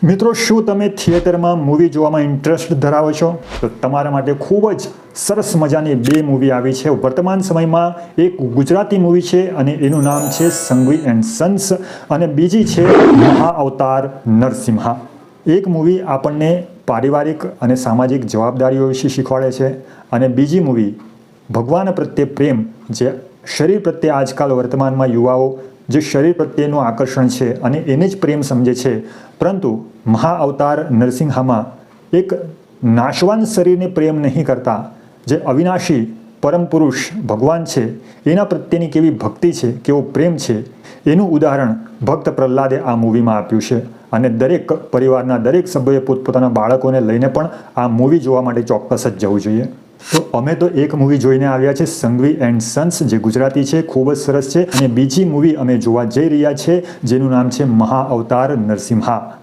મિત્રો, શું તમે થિયેટરમાં મૂવી જોવામાં ઇન્ટરેસ્ટ ધરાવો છો? તો તમારા માટે ખૂબ જ સરસ મજાની બે મૂવી આવી છે વર્તમાન સમયમાં. એક ગુજરાતી મૂવી છે અને એનું નામ છે સંઘવી એન્ડ સન્સ, અને બીજી છે મહાઅવતાર નરસિમ્હા. એક મૂવી આપણને પારિવારિક અને સામાજિક જવાબદારીઓ વિશે શીખવાડે છે, અને બીજી મૂવી ભગવાન પ્રત્યે પ્રેમ, જે શરીર પ્રત્યે આજકાલ વર્તમાનમાં યુવાઓ જે શરીર પ્રત્યેનું આકર્ષણ છે અને એને જ પ્રેમ સમજે છે, પરંતુ મહાઅવતાર નરસિંહામાં એક નાશવાન શરીરને પ્રેમ નહીં કરતા જે અવિનાશી પરમ પુરુષ ભગવાન છે એના પ્રત્યેની કેવી ભક્તિ છે, કેવો પ્રેમ છે, એનું ઉદાહરણ ભક્ત પ્રહલાદે આ મૂવીમાં આપ્યું છે. અને દરેક પરિવારના દરેક સભ્યોએ પોતપોતાના બાળકોને લઈને પણ આ મૂવી જોવા માટે ચોક્કસ જ જવું જોઈએ. તો અમે તો એક મૂવી જોઈને આવ્યા છે સંઘવી એન્ડ સન્સ, જે ગુજરાતી છે, ખૂબ જ સરસ છે. અને બીજી મૂવી અમે જોવા જઈ રહ્યા છે જેનું નામ છે મહાઅવતાર નરસિમ્હા.